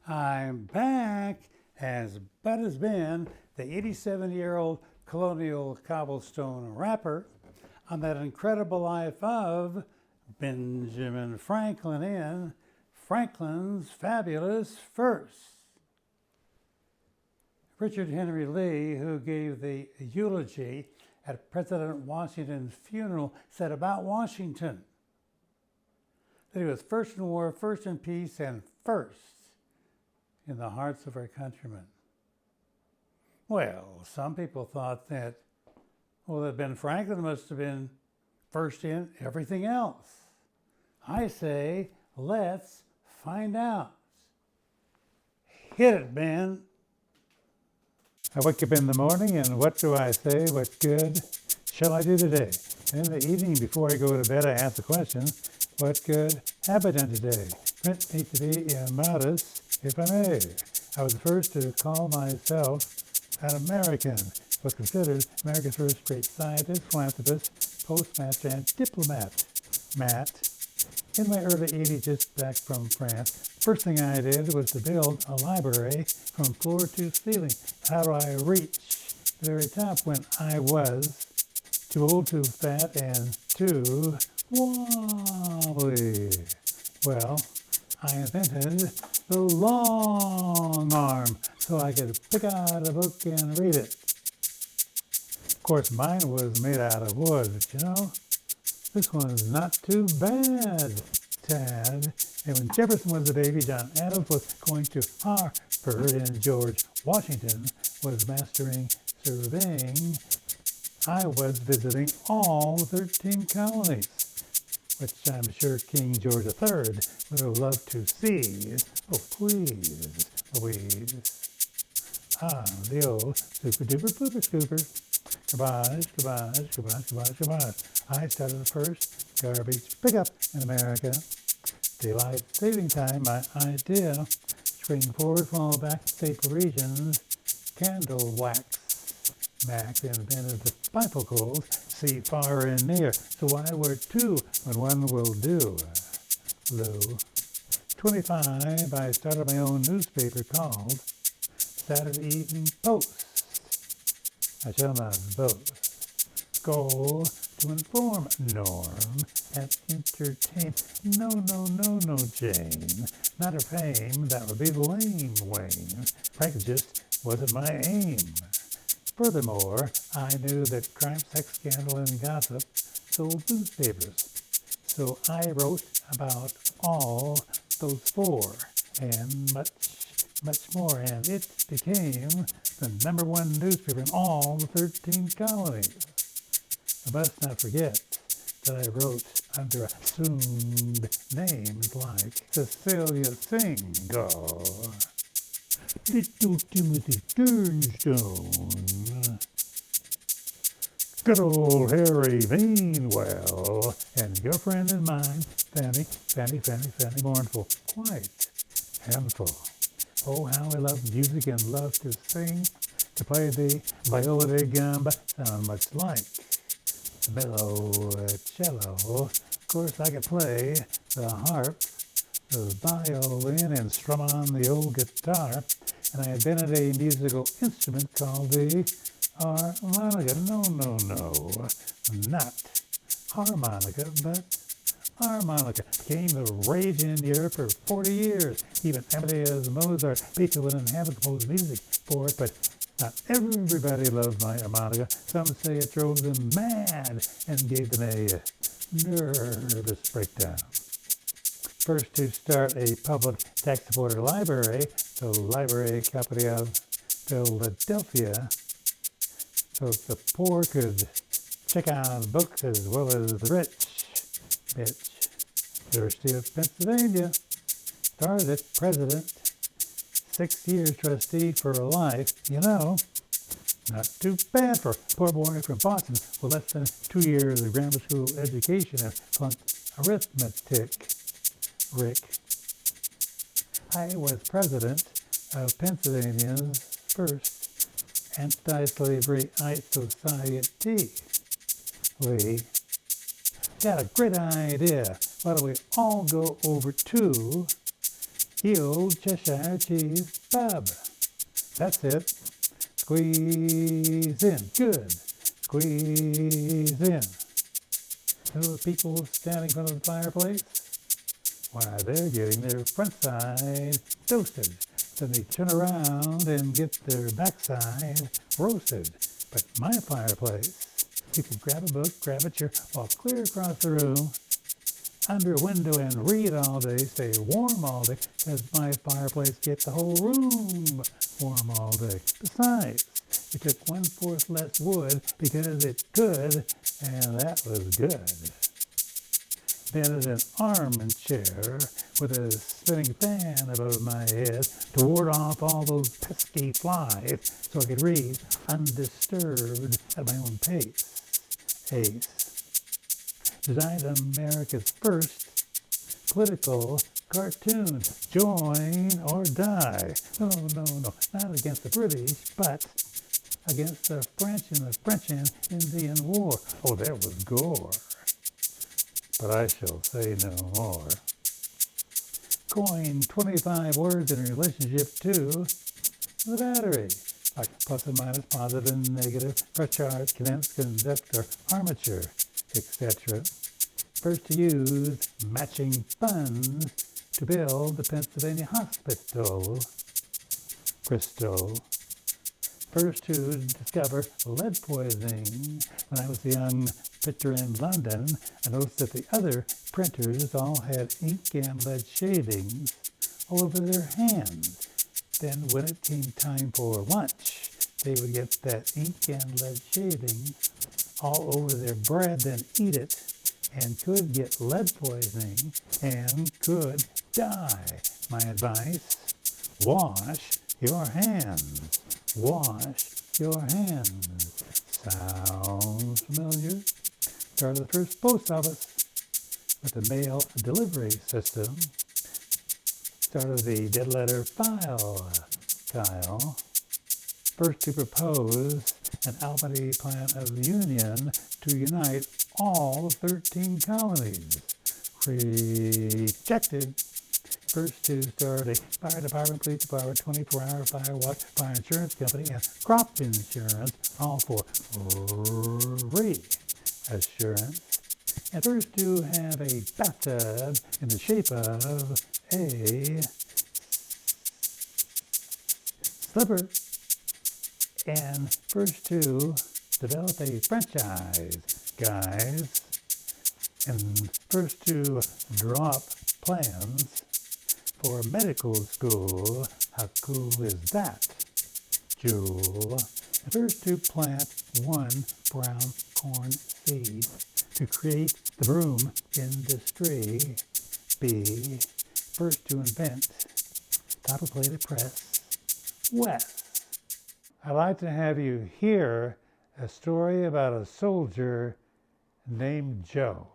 I'm back, as Bud has been, the 87-year-old colonial cobblestone rapper, on that incredible life of Benjamin Franklin in Franklin's Fabulous Verse. Richard Henry Lee, who gave the eulogy at President Washington's funeral, said about Washington that he was first in war, first in peace, and first in the hearts of our countrymen. Well, some people thought that, that Ben Franklin must have been first in everything else. I say, let's find out. Hit it, Ben. I wake up in the morning and what do I say? What good shall I do today? And in the evening before I go to bed, I ask the question, what good have I done today? Print me to be immodest, if I may. I was the first to call myself an American. Was considered America's first great scientist, philanthropist, postmaster, and diplomat. Matt, in my early 80s, just back from France, first thing I did was to build a library from floor to ceiling. How do I reach the very top when I was too old, too fat, and too wobbly? Well, I invented the long arm so I could pick out a book and read it. Of course, mine was made out of wood, but this one's not too bad, Tad. And when Jefferson was a baby, John Adams was going to Harvard, and George Washington was mastering surveying, I was visiting all 13 colonies, which I'm sure King George III would have loved to see. Oh, please, Louise. The old super-duper-pooper scooper. Garbage. I started the first garbage pickup in America. Daylight saving time, my idea. Spring forward, fall back, say Parisians. Candle wax. Max invented the bifocals, see far and near. So why wear two when one will do? Lou. 25, I started my own newspaper called Saturday Evening Post. I shall not boast. Goal to inform, norm, and entertain. No, Jane. Not her fame, that would be lame, Wayne. Frankly, just wasn't my aim. Furthermore, I knew that crime, sex, scandal, and gossip sold newspapers. So I wrote about all those four and much more, and it became the number one newspaper in all the 13 colonies. I must not forget that I wrote under assumed names like Cecilia Single, Little Timothy Turnstone, good old Harry Meanwell, and your friend and mine, Fanny Mournful, quite handful. Oh, how I love music and love to sing, to play the viola da gamba, sound much like the mellow cello. Of course, I could play the harp, the violin, and strum on the old guitar, and I invented a musical instrument called the harmonica. No, not harmonica, but harmonica. Became the rage in Europe for 40 years. Even Amadeus Mozart, Beethoven, and Hamlet composed music for it, but not everybody loved my harmonica. Some say it drove them mad and gave them a nervous breakdown. First to start a public tax-supported library, the Library Company of Philadelphia, so the poor could check out books as well as the rich. University of Pennsylvania. Started it, president, 6 years trustee for life. Not too bad for a poor boy from Boston with less than 2 years of grammar school education and flunked arithmetic. Rick. I was president of Pennsylvania's first anti-slavery society. Lee. Got a great idea. Why don't we all go over to Ye old Cheshire cheese bub. That's it. Squeeze in. Good. Squeeze in. And the people standing in front of the fireplace, why, they're getting their front side toasted. Then they turn around and get their backside roasted. But my fireplace, you can grab a book, grab a chair, walk clear across the room, under a window and read all day, stay warm all day, because my fireplace gets the whole room warm all day. Besides, it took 1/4 less wood because it could, and that was good. Then an armchair with a spinning fan above my head to ward off all those pesky flies so I could read undisturbed at my own pace. Ace. Designed America's first political cartoon. Join or die. No, not against the British, but against the French in the French and Indian War. Oh, there was gore. But I shall say no more. Coin 25 words in relationship to the battery, like plus and minus, positive and negative, for charge, condense, conductor, armature, etc. First to use matching funds to build the Pennsylvania Hospital. Crystal. First to discover lead poisoning. When I was a young printer in London, I noticed that the other printers all had ink and lead shavings all over their hands. Then when it came time for lunch, they would get that ink and lead shavings all over their bread, then eat it, and could get lead poisoning and could die. My advice, wash your hands. Wash your hands. Sounds familiar? Started the first post office with the mail delivery system. Started the dead letter file, Kyle. First to propose an Albany Plan of the Union to unite all 13 colonies. Rejected. First to start a fire department, police department, 24-hour fire watch, fire insurance company, and crop insurance, all for free assurance. And first to have a bathtub in the shape of a slipper. And first to develop a franchise, guys. And first to draw up plans for medical school. How cool is that, Jewel? And first to plant one brown corn seed to create the broom industry. B. First to invent copper-plated press. West. I'd like to have you hear a story about a soldier named Joe.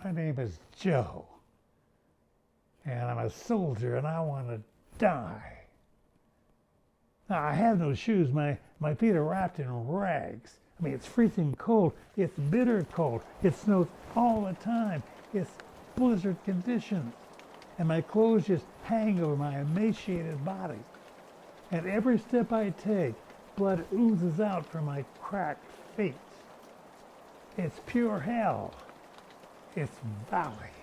My name is Joe, and I'm a soldier, and I want to die. Now, I have no shoes. My feet are wrapped in rags. I mean, it's freezing cold. It's bitter cold. It snows all the time. It's blizzard conditions. And my clothes just hang over my emaciated body. And every step I take, blood oozes out from my cracked feet. It's pure hell. It's Valley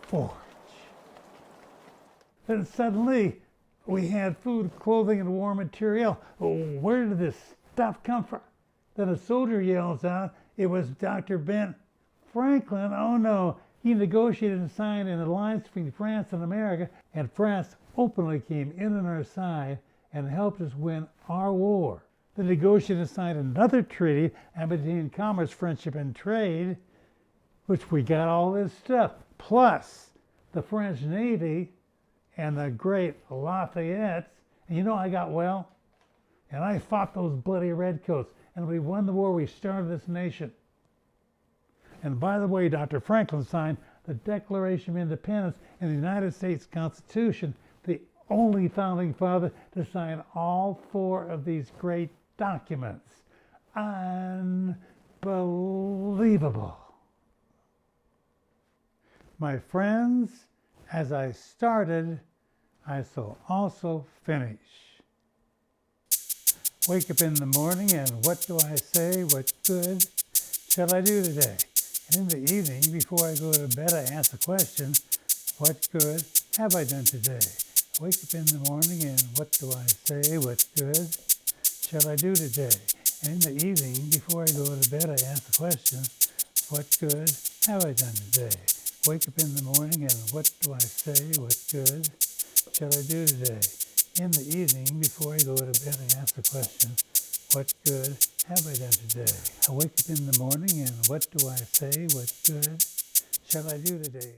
Forge. Then suddenly, we had food, clothing, and war material. Oh, where did this stuff come from? Then a soldier yells out, it was Dr. Ben Franklin. Oh no, he negotiated and signed an alliance between France and America, and France openly came in on our side and helped us win our war. The negotiators signed another treaty between commerce, friendship, and trade, which we got all this stuff, plus the French Navy and the great Lafayette. And you know I got well, and I fought those bloody redcoats, and we won the war. We started this nation. And by the way, Dr. Franklin signed the Declaration of Independence and the United States Constitution, the only founding father to sign all 4 of these great documents. Unbelievable. My friends As I started, I shall also finish. Wake up in the morning and what do I say? What good shall I do today? And in the evening, before I go to bed, I ask the question, what good have I done today? Wake up in the morning and what do I say? What good shall I do today? And in the evening, before I go to bed, I ask the question, what good have I done today? Wake up in the morning and what do I say? What good shall I do today? In the evening, before I go to bed, I ask the question, what good have I done today? I wake up in the morning and what do I say? What good shall I do today?